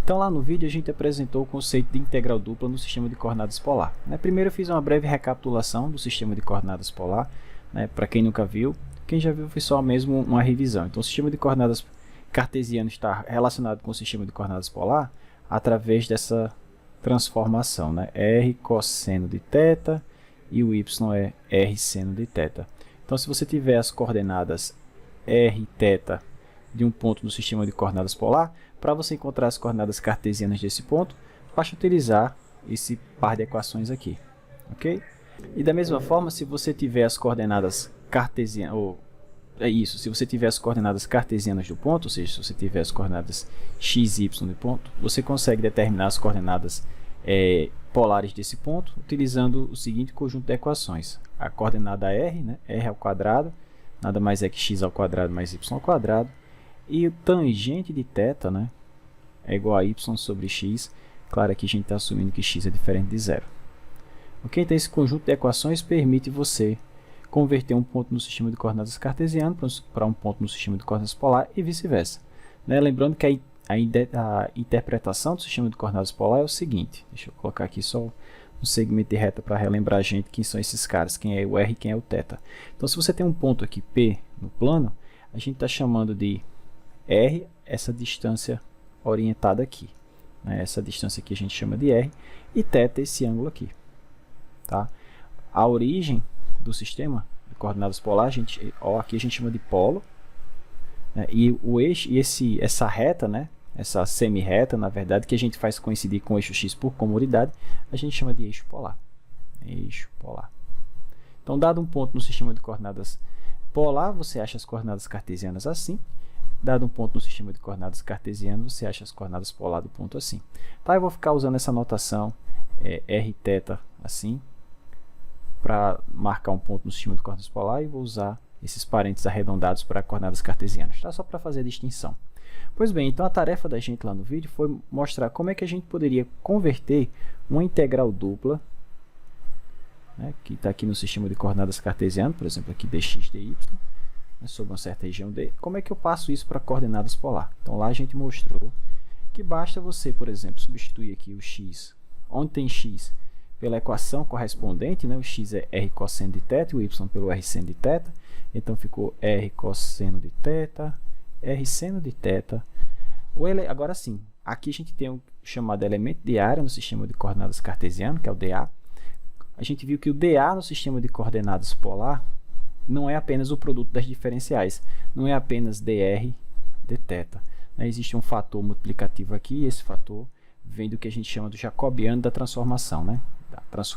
Então lá no vídeo a gente apresentou o conceito de integral dupla no sistema de coordenadas polar. Primeiro eu fiz uma breve recapitulação do sistema de coordenadas polar, para quem nunca viu. Quem já viu foi só mesmo uma revisão. Então o sistema de coordenadas cartesiano está relacionado com o sistema de coordenadas polar através dessa transformação, r cosseno de θ e o y é r seno de θ. Então se você tiver as coordenadas r e θ de um ponto no sistema de coordenadas polar, para você encontrar as coordenadas cartesianas desse ponto, basta utilizar esse par de equações aqui, ok? E da mesma forma, se você tiver as coordenadas cartesianas, se você tiver as coordenadas cartesianas do ponto, ou seja, se você tiver as coordenadas x e y do ponto, você consegue determinar as coordenadas polares desse ponto utilizando o seguinte conjunto de equações. A coordenada r, r ao quadrado, nada mais é que x ao quadrado mais y ao quadrado, e o tangente de θ, é igual a y sobre x. Claro, aqui a gente está assumindo que x é diferente de zero. Ok? Então, esse conjunto de equações permite você converter um ponto no sistema de coordenadas cartesiano para um ponto no sistema de coordenadas polar e vice-versa. Lembrando que a interpretação do sistema de coordenadas polar é o seguinte. Deixa eu colocar aqui só um segmento de reta para relembrar a gente quem são esses caras, quem é o r e quem é o θ. Então, se você tem um ponto aqui P no plano, a gente está chamando de r essa distância orientada aqui. Essa distância aqui a gente chama de r e θ esse ângulo aqui. Tá? A origem do sistema de coordenadas polar, aqui a gente chama de polo, e o eixo, essa reta, essa semi-reta, na verdade, que a gente faz coincidir com o eixo x por comodidade, a gente chama de eixo polar. Eixo polar. Então, dado um ponto no sistema de coordenadas polar, você acha as coordenadas cartesianas assim. Dado um ponto no sistema de coordenadas cartesiano, você acha as coordenadas polar do ponto assim. Tá, eu vou ficar usando essa notação r θ assim, para marcar um ponto no sistema de coordenadas polar, e vou usar esses parênteses arredondados para coordenadas cartesianas, tá? Só para fazer a distinção. Pois bem, então a tarefa da gente lá no vídeo foi mostrar como é que a gente poderia converter uma integral dupla, que está aqui no sistema de coordenadas cartesiano, por exemplo, aqui dx dy, sobre uma certa região D, como é que eu passo isso para coordenadas polar? Então lá a gente mostrou que basta você, por exemplo, substituir aqui o x, onde tem x, pela equação correspondente, o x é r cosseno de θ e o y pelo r seno de θ, então ficou r cosseno de θ, r seno de θ. Agora sim, aqui a gente tem o chamado elemento de área no sistema de coordenadas cartesiano, que é o dA. A gente viu que o dA no sistema de coordenadas polar não é apenas o produto das diferenciais, não é apenas dr dθ. Existe um fator multiplicativo aqui, e esse fator vem do que a gente chama do jacobiano da transformação.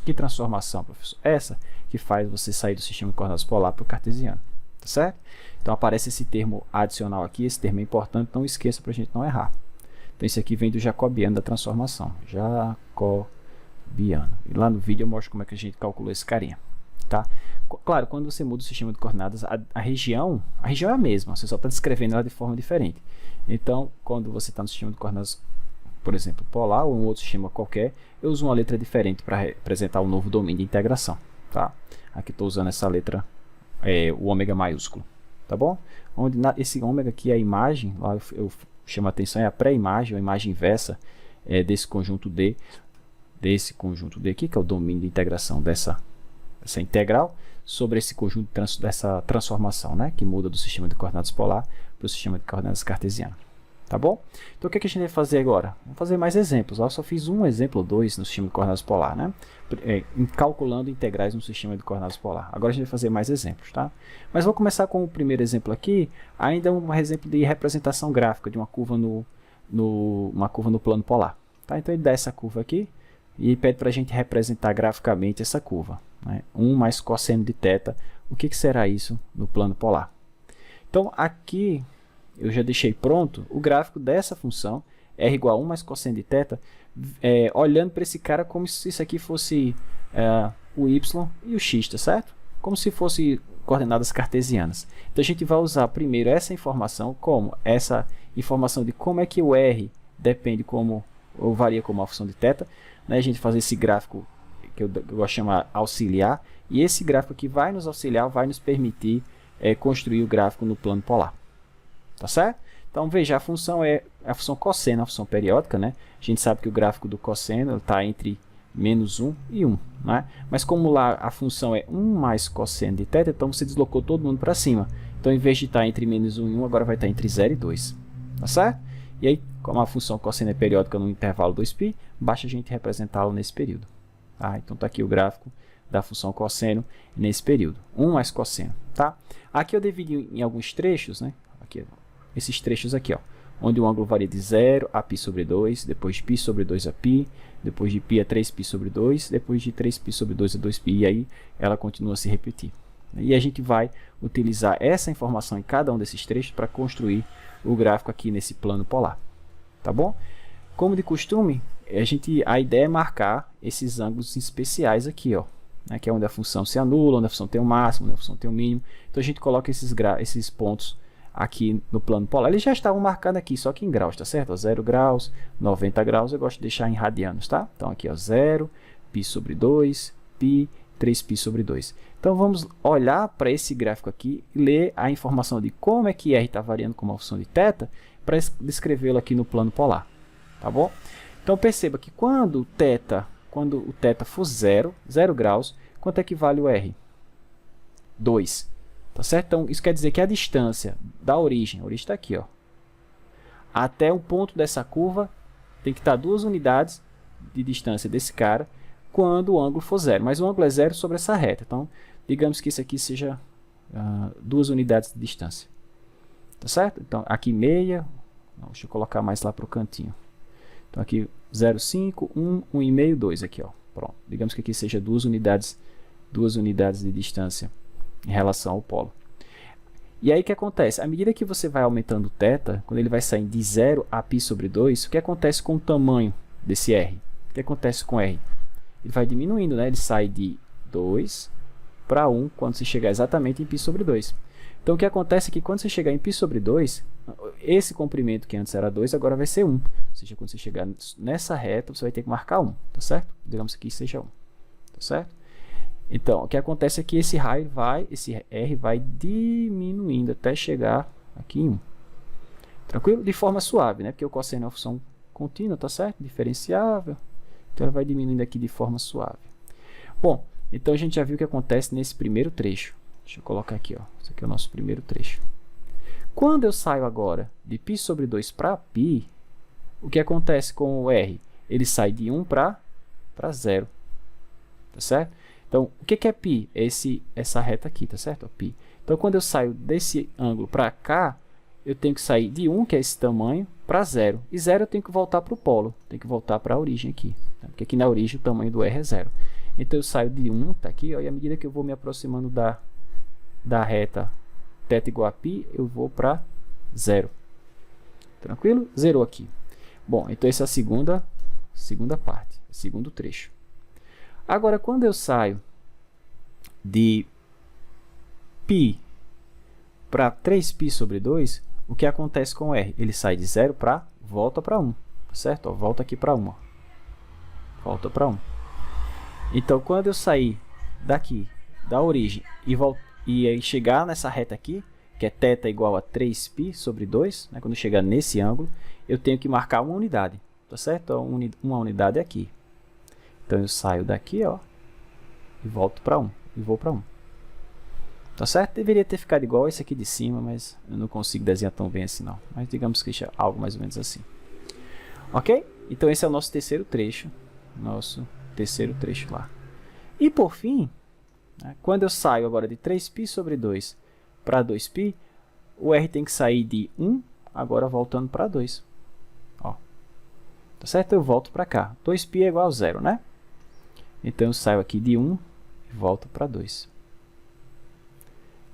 Que transformação, professor? Essa que faz você sair do sistema de coordenadas polar para o cartesiano. Tá certo? Então aparece esse termo adicional aqui, esse termo é importante, não esqueça para a gente não errar. Então esse aqui vem do jacobiano da transformação. Jacobiano. E lá no vídeo eu mostro como é que a gente calculou esse carinha. Tá? Claro, quando você muda o sistema de coordenadas, a região é a mesma, você só está descrevendo ela de forma diferente. Então, quando você está no sistema de coordenadas, por exemplo, polar ou um outro sistema qualquer, eu uso uma letra diferente para representar o novo domínio de integração. Tá? Aqui estou usando essa letra, o ômega maiúsculo. Tá bom? Onde esse ômega aqui é a imagem, lá eu chamo a atenção, é a pré-imagem, a imagem inversa desse conjunto D aqui, que é o domínio de integração dessa integral, sobre esse conjunto dessa transformação, que muda do sistema de coordenadas polar para o sistema de coordenadas cartesiano. Tá bom? Então o que a gente vai fazer agora? Vamos fazer mais exemplos. Eu só fiz um exemplo ou dois no sistema de coordenadas polar, calculando integrais no sistema de coordenadas polar. Agora a gente vai fazer mais exemplos, tá? Mas vou começar com o primeiro exemplo aqui, ainda um exemplo de representação gráfica de uma curva no plano polar. Tá? Então ele dá essa curva aqui e pede para a gente representar graficamente essa curva. 1 mais cosseno de θ. O que será isso no plano polar? Então, aqui eu já deixei pronto o gráfico dessa função, r igual a 1 mais cosseno de θ, olhando para esse cara como se isso aqui fosse o y e o x, tá certo? Como se fosse coordenadas cartesianas. Então, a gente vai usar primeiro essa informação, de como é que o r depende ou varia como a função de θ, a gente fazer esse gráfico que eu gosto de chamar auxiliar, e esse gráfico aqui vai nos auxiliar, vai nos permitir construir o gráfico no plano polar. Tá certo? Então, Então veja, a função é a função cosseno, a função periódica, né? A gente sabe que o gráfico do cosseno está entre -1 e 1, né? Mas como lá a função é 1 mais cosseno de θ, então você deslocou todo mundo para cima. Então em vez de estar entre -1 e 1, agora vai estar entre 0 e 2. Tá certo? E aí, como a função cosseno é periódica no intervalo 2π, basta a gente representá-lo nesse período. Tá? Então está aqui o gráfico da função cosseno nesse período. 1 mais cosseno. Tá? Aqui eu dividi em alguns trechos, né? Aqui, esses trechos aqui, ó, onde o ângulo varia de 0 a π sobre 2, depois de π sobre 2 a π, depois de π a 3π sobre 2, depois de 3π sobre 2 a 2π, e aí ela continua a se repetir. E a gente vai utilizar essa informação em cada um desses trechos para construir o gráfico aqui nesse plano polar. Tá bom? Como de costume, a ideia é marcar esses ângulos especiais aqui, ó, né, que é onde a função se anula, onde a função tem o máximo, onde a função tem o mínimo. Então a gente coloca esses pontos aqui no plano polar. Eles já estavam marcados aqui, só que em graus, tá certo? 0 graus, 90 graus, eu gosto de deixar em radianos, tá? Então aqui, ó, 0, π sobre 2, π, 3π sobre 2. Então vamos olhar para esse gráfico aqui e ler a informação de como é que R está variando com uma função de θ para descrevê-lo aqui no plano polar, tá bom? Então perceba que quando o θ for 0 graus, quanto é que vale o R? 2. Tá certo? Então, isso quer dizer que a distância da origem, a origem está aqui, ó, até o ponto dessa curva, tem que estar 2 unidades de distância desse cara, quando o ângulo for 0. Mas o ângulo é 0 sobre essa reta. Então, digamos que isso aqui seja 2 unidades de distância. Tá certo? Então, aqui meia, não, deixa eu colocar mais lá para o cantinho. Então, aqui 0,5, 1, 1,5, 2 aqui, ó. Pronto. Digamos que aqui seja 2 unidades de distância em relação ao polo. E aí o que acontece? À medida que você vai aumentando o θ, quando ele vai sair de 0 a π sobre 2, o que acontece com o tamanho desse R? O que acontece com R? Ele vai diminuindo, né? Ele sai de 2 para 1 quando você chegar exatamente em π sobre 2. Então o que acontece é que quando você chegar em π sobre 2, esse comprimento que antes era 2 agora vai ser 1. Ou seja, quando você chegar nessa reta, você vai ter que marcar 1, tá certo? Digamos que seja 1, tá certo? Então, o que acontece é que esse R vai diminuindo até chegar aqui em 1. Tranquilo? De forma suave, né? Porque o cosseno é uma função contínua, tá certo? Diferenciável. Então, ela vai diminuindo aqui de forma suave. Bom, então a gente já viu o que acontece nesse primeiro trecho. Deixa eu colocar aqui, ó. Esse aqui é o nosso primeiro trecho. Quando eu saio agora de π sobre 2 para π, o que acontece com o R? Ele sai de 1 para 0. Tá certo? Então, o que é π? É essa reta aqui, tá certo? Ó, π. Então, quando eu saio desse ângulo para cá, eu tenho que sair de 1, que é esse tamanho, para 0. E 0 eu tenho que voltar para o polo. Tenho que voltar para a origem aqui. Tá? Porque aqui na origem o tamanho do R é 0. Então, eu saio de 1, tá aqui, ó, e à medida que eu vou me aproximando da reta θ igual a π, eu vou para 0. Tranquilo? Zerou aqui. Bom, então essa é a segunda parte, segundo trecho. Agora, quando eu saio de π para 3π sobre 2, o que acontece com o R? Ele sai de 0 para volta para 1, certo? Ó, volta aqui para 1. Ó. Volta para 1. Então, quando eu sair daqui, da origem, e aí chegar nessa reta aqui, que é θ igual a 3π sobre 2, né? Quando eu chegar nesse ângulo, eu tenho que marcar uma unidade, tá certo? Então, uma unidade é aqui. Então, eu saio daqui, ó, e volto para 1, e vou para 1. Tá certo? Deveria ter ficado igual esse aqui de cima, mas eu não consigo desenhar tão bem assim, não. Mas digamos que seja algo mais ou menos assim. Ok? Então, esse é o nosso terceiro trecho. Lá. E, por fim, né, quando eu saio agora de 3π sobre 2 para 2π, o R tem que sair de 1, agora voltando para 2. Ó. Tá certo? Eu volto para cá. 2π é igual a 0, né? Então, eu saio aqui de 1 e volto para 2.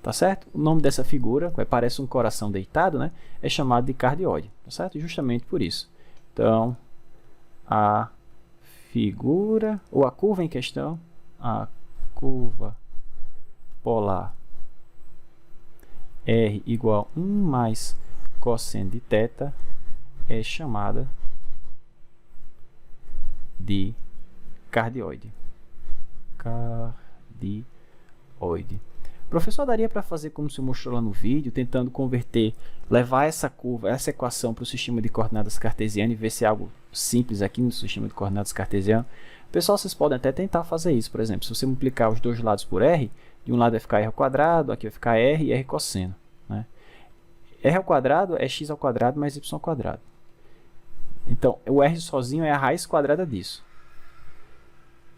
Tá certo? O nome dessa figura, que parece um coração deitado, né, é chamado de cardioide. Tá certo? Justamente por isso. Então, a figura, ou a curva em questão, a curva polar R igual a 1 mais cosseno de θ é chamada de cardioide. Cardioide. Professor, daria para fazer como se mostrou lá no vídeo, tentando converter, levar essa curva, essa equação para o sistema de coordenadas cartesiano e ver se é algo simples aqui no sistema de coordenadas cartesiano? Pessoal, vocês podem até tentar fazer isso. Por exemplo, se você multiplicar os dois lados por r, de um lado vai ficar r ao quadrado, aqui vai ficar r e r cosseno, né? R ao quadrado é x ao quadrado mais y ao quadrado. Então, o r sozinho é a raiz quadrada disso.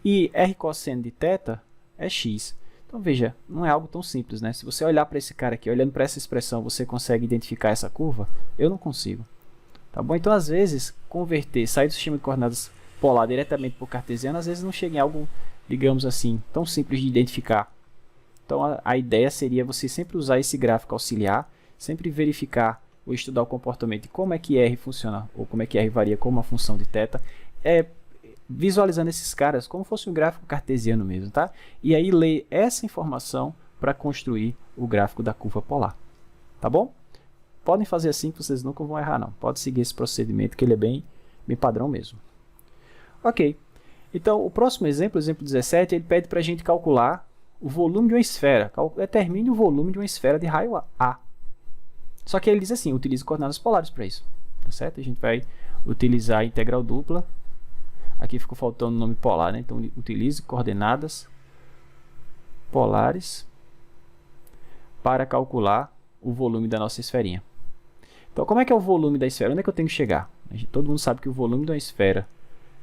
E r cosseno de θ é x. Então, veja, não é algo tão simples, né? Se você olhar para esse cara aqui, olhando para essa expressão, você consegue identificar essa curva? Eu não consigo. Tá bom? Então, às vezes, converter, sair do sistema de coordenadas polar diretamente para o cartesiano, às vezes não chega em algo, digamos assim, tão simples de identificar. Então, a ideia seria você sempre usar esse gráfico auxiliar, sempre verificar ou estudar o comportamento de como é que R funciona, ou como é que R varia como uma função de θ, visualizando esses caras como fosse um gráfico cartesiano mesmo, tá? E aí ler essa informação para construir o gráfico da curva polar, tá bom? Podem fazer assim que vocês nunca vão errar não, pode seguir esse procedimento que ele é bem padrão mesmo. Ok, então o próximo exemplo, o exemplo 17, ele pede para a gente calcular o volume de uma esfera, determine o volume de uma esfera de raio A. Só que ele diz assim, utilize coordenadas polares para isso, tá certo? A gente vai utilizar a integral dupla. Aqui ficou faltando o nome polar, né? Então, utilize coordenadas polares para calcular o volume da nossa esferinha. Então, como é que é o volume da esfera? Onde é que eu tenho que chegar? Todo mundo sabe que o volume de uma esfera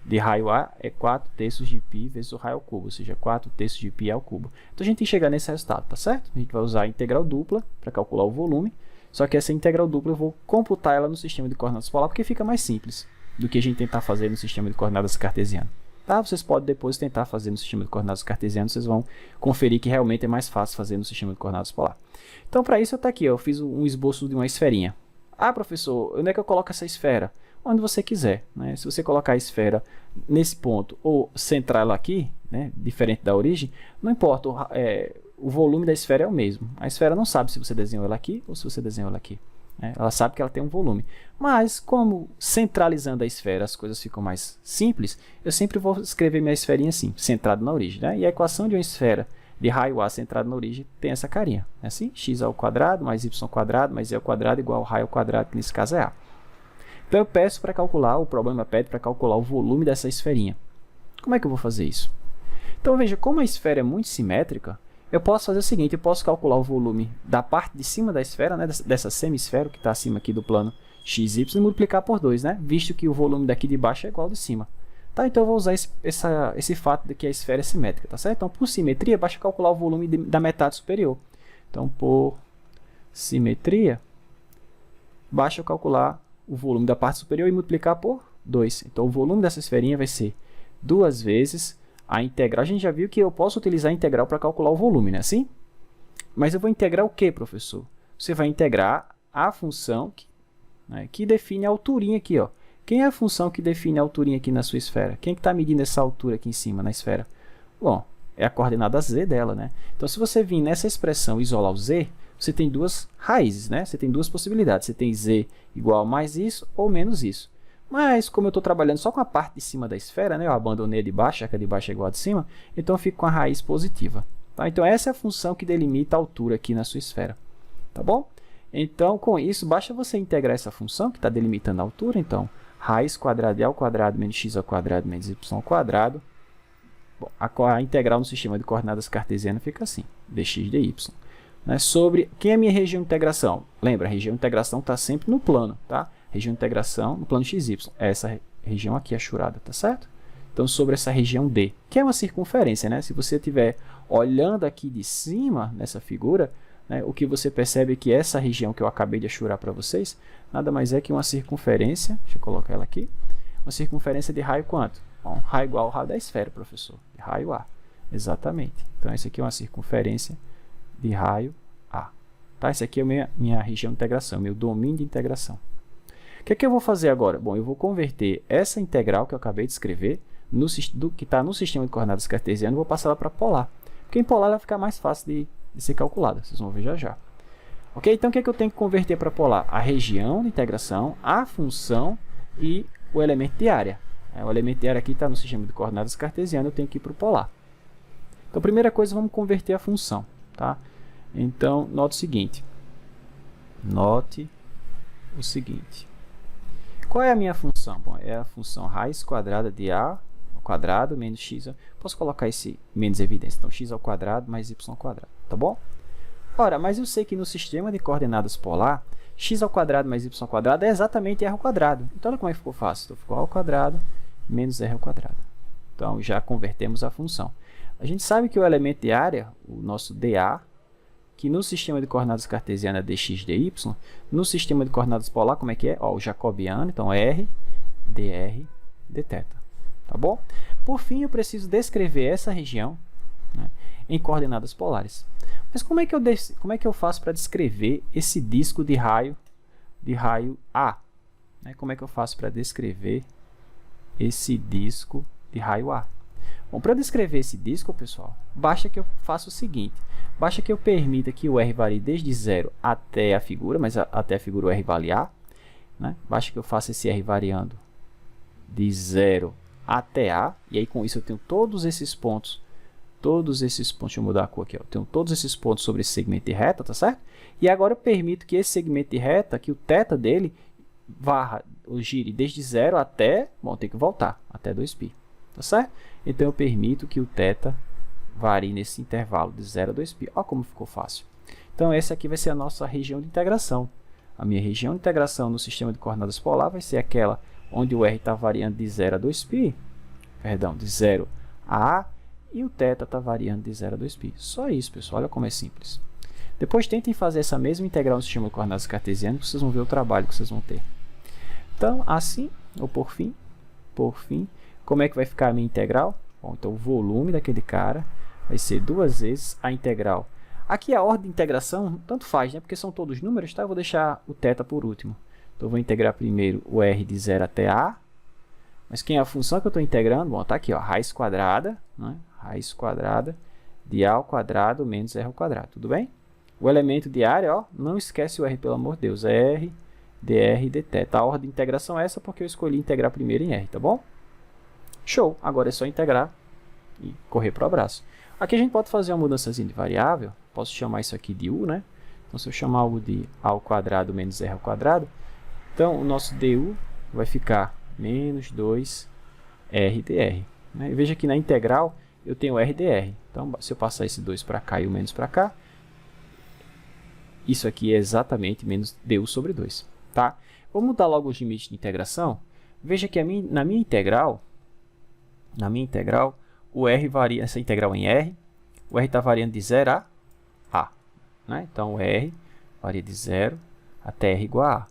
de raio A é 4/3 de π vezes o raio ao cubo, ou seja, 4/3 de π ao cubo. Então, a gente tem que chegar nesse resultado, tá certo? A gente vai usar a integral dupla para calcular o volume, só que essa integral dupla eu vou computar ela no sistema de coordenadas polar, porque fica mais simples do que a gente tentar fazer no sistema de coordenadas cartesiano. Tá? Vocês podem depois tentar fazer no sistema de coordenadas cartesiano, vocês vão conferir que realmente é mais fácil fazer no sistema de coordenadas polar. Então, para isso, eu fiz um esboço de uma esferinha. Ah, professor, onde é que eu coloco essa esfera? Onde você quiser, né? Se você colocar a esfera nesse ponto ou centrar ela aqui, né, diferente da origem, não importa, o volume da esfera é o mesmo. A esfera não sabe se você desenhou ela aqui ou se você desenhou ela aqui. Ela sabe que ela tem um volume, mas como centralizando a esfera as coisas ficam mais simples, eu sempre vou escrever minha esferinha assim, centrado na origem, né? E a equação de uma esfera de raio A centrado na origem tem essa carinha, é assim, x ao quadrado mais y ao quadrado mais e ao quadrado igual ao raio ao quadrado, que nesse caso é A. Então eu peço para calcular, o problema pede para calcular o volume dessa esferinha. Como é que eu vou fazer isso? Então veja, como a esfera é muito simétrica, eu posso fazer o seguinte, eu posso calcular o volume da parte de cima da esfera, né, dessa semisfera que está acima aqui do plano XY e multiplicar por 2, né, visto que o volume daqui de baixo é igual ao de cima. Tá, então eu vou usar esse fato de que a esfera é simétrica, tá certo? Então por simetria, basta calcular o volume da metade superior. Então por simetria, basta eu calcular o volume da parte superior e multiplicar por 2. Então o volume dessa esferinha vai ser 2 vezes a integral. A gente já viu que eu posso utilizar a integral para calcular o volume, né? Assim? Mas eu vou integrar o que, professor? Você vai integrar a função que define a alturinha aqui, ó. Quem é a função que define a alturinha aqui na sua esfera? Quem é que está medindo essa altura aqui em cima na esfera? Bom, é a coordenada z dela, né? Então, se você vir nessa expressão e isolar o z, você tem duas raízes, né? Você tem duas possibilidades. Você tem z igual a mais isso ou menos isso. Mas, como eu estou trabalhando só com a parte de cima da esfera, né? Eu abandonei a de baixo, já que a de baixo é igual a de cima, então eu fico com a raiz positiva. Tá? Então, essa é a função que delimita a altura aqui na sua esfera. Tá bom? Então, com isso, basta você integrar essa função que está delimitando a altura. Então, raiz quadrada de a ao quadrado menos x ao quadrado menos y ao quadrado. Bom, a integral no sistema de coordenadas cartesiano fica assim, dx dy. Né? Sobre quem é a minha região de integração? Lembra, a região de integração está sempre no plano, tá? Região de integração no plano xy. Essa região aqui é achurada, tá certo? Então, sobre essa região D, que é uma circunferência, né? Se você estiver olhando aqui de cima, nessa figura, né, o que você percebe é que essa região que eu acabei de achurar para vocês, nada mais é que uma circunferência, deixa eu colocar ela aqui, uma circunferência de raio quanto? Bom, raio igual ao raio da esfera, professor, de raio A. Exatamente. Então, essa aqui é uma circunferência de raio A. Tá? Essa aqui é a minha região de integração, meu domínio de integração. O que é que eu vou fazer agora? Bom, eu vou converter essa integral que eu acabei de escrever, que está no sistema de coordenadas cartesiano, e vou passar ela para polar. Porque em polar ela vai ficar mais fácil de ser calculada. Vocês vão ver já já. Ok? Então, o que é que eu tenho que converter para polar? A região de integração, a função e o elemento de área. O elemento de área aqui está no sistema de coordenadas cartesiano, eu tenho que ir para o polar. Então, a primeira coisa, vamos converter a função. Tá? Então, note o seguinte. Note o seguinte. Qual é a minha função? Bom, é a função raiz quadrada de a ao quadrado menos x. Posso colocar esse menos evidência. Então, x ao quadrado mais y ao quadrado. Tá bom? Ora, mas eu sei que no sistema de coordenadas polar, x ao quadrado mais y ao quadrado é exatamente r ao quadrado. Então, olha como é que ficou fácil. Então, ficou a ao quadrado menos r ao quadrado. Então, já convertemos a função. A gente sabe que o elemento de área, o nosso dA, que no sistema de coordenadas cartesiana é dx dy, no sistema de coordenadas polar, como é que é? Ó, o jacobiano, então r, dr, dθ. Tá bom? Por fim, eu preciso descrever essa região, né, em coordenadas polares. Mas como é que eu faço para descrever esse disco de raio A? Né? Como é que eu faço para descrever esse disco de raio A? Bom, para descrever esse disco, pessoal, basta que eu faça o seguinte. Basta que eu permita que o R varie desde 0 até a figura, mas até a figura o R vale A. Né? Basta que eu faça esse R variando de 0 até A. E aí, com isso, eu tenho todos esses pontos. Deixa eu mudar a cor aqui. Ó. Eu tenho todos esses pontos sobre esse segmento de reta, tá certo? E agora eu permito que esse segmento de reta, que o θ dele, varra ou gire desde 0 até, bom, tem que voltar, até 2π. Tá certo? Então, eu permito que o θ varie nesse intervalo de 0 a 2π. Olha como ficou fácil. Então, essa aqui vai ser a nossa região de integração. A minha região de integração no sistema de coordenadas polar vai ser aquela onde o R está variando de 0 a 2π, perdão, de 0 a A, e o θ está variando de 0 a 2π. Só isso, pessoal. Olha como é simples. Depois, tentem fazer essa mesma integral no sistema de coordenadas cartesiano, que vocês vão ver o trabalho que vocês vão ter. Então, assim, ou por fim, como é que vai ficar a minha integral? Bom, então, o volume daquele cara vai ser 2 vezes a integral. Aqui a ordem de integração, tanto faz, né? Porque são todos números, tá? Eu vou deixar o θ por último. Então, eu vou integrar primeiro o R de 0 até A. Mas quem é a função que eu estou integrando? Bom, está aqui, ó, raiz quadrada, né? Raiz quadrada de A ao quadrado menos R ao quadrado. Tudo bem? O elemento de área, ó, não esquece o R, pelo amor de Deus. É R, dr, dθ. A ordem de integração é essa porque eu escolhi integrar primeiro em R, tá bom? Show! Agora é só integrar e correr para o abraço. Aqui a gente pode fazer uma mudança de variável. Posso chamar isso aqui de U, né? Então, se eu chamar algo de A ao quadrado menos R ao quadrado, então o nosso du vai ficar menos 2 rdr. Né? E veja que na integral eu tenho rdr. Então, se eu passar esse 2 para cá e o menos para cá, isso aqui é exatamente menos du sobre 2. Tá? Vamos mudar logo os limites de integração. Veja que na minha integral, o r varia, essa integral em r, o r está variando de 0 a a. Né? Então, o r varia de 0 até r igual a a.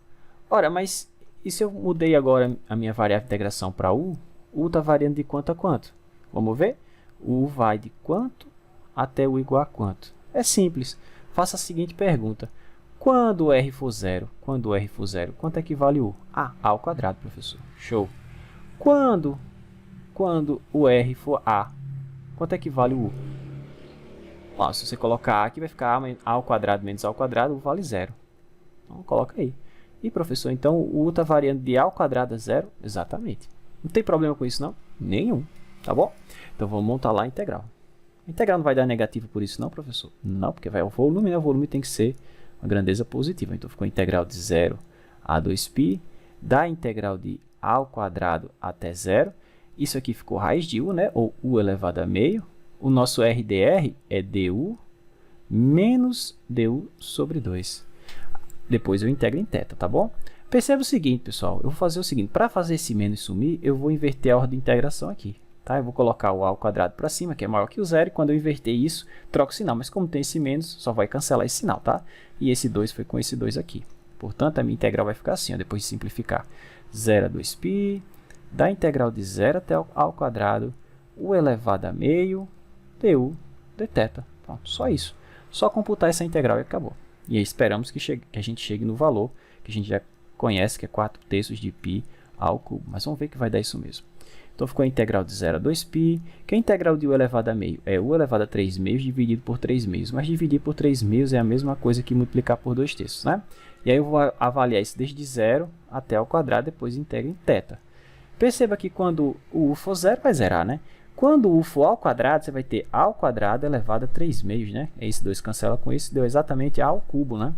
Ora, mas e se eu mudei agora a minha variável de integração para u? U está variando de quanto a quanto? Vamos ver? U vai de quanto até u igual a quanto? É simples. Faça a seguinte pergunta. Quando o r for 0? Quando o r for 0, quanto é que vale u? A ao quadrado, professor. Show. Quando o r for a, quanto é que vale o u? Ó, se você colocar a aqui, vai ficar a ao quadrado menos a ao quadrado, u vale 0. Então, coloca aí. E, professor, então o u está variando de a ao quadrado a 0? Exatamente. Não tem problema com isso, não? Nenhum. Tá bom? Então, vamos montar lá a integral. A integral não vai dar negativo por isso, não, professor? Não, porque vai ao volume, né? O volume tem que ser uma grandeza positiva. Então, ficou a integral de 0 a 2π, da integral de a ao quadrado até 0. Isso aqui ficou raiz de u, né? Ou u elevado a meio. O nosso RDR é du menos du sobre 2. Depois eu integro em θ, tá bom? Perceba o seguinte, pessoal. Eu vou fazer o seguinte. Para fazer esse menos sumir, eu vou inverter a ordem de integração aqui. Tá? Eu vou colocar o a ao quadrado para cima, que é maior que o 0. E quando eu inverter isso, troco o sinal. Mas como tem esse menos, só vai cancelar esse sinal, tá? E esse 2 foi com esse 2 aqui. Portanto, a minha integral vai ficar assim, ó, depois de simplificar. 0 a 2π, da integral de 0 até ao quadrado, u elevado a meio, du dθ. Pronto, só isso. Só computar essa integral e acabou. E aí esperamos que a gente chegue no valor que a gente já conhece, que é 4/3 de π ao cubo. Mas vamos ver que vai dar isso mesmo. Então, ficou a integral de 0 a 2π, que a integral de u elevado a meio é u elevado a 3 meios dividido por 3 meios. Mas dividir por 3 meios é a mesma coisa que multiplicar por 2/3, né? E aí eu vou avaliar isso desde 0 até ao quadrado, depois integro em θ. Perceba que quando o u for 0, vai zerar, né? Quando o for ao quadrado, você vai ter a ao quadrado elevado a 3 meios, né? Esse 2 cancela com esse, deu exatamente a ao cubo, né?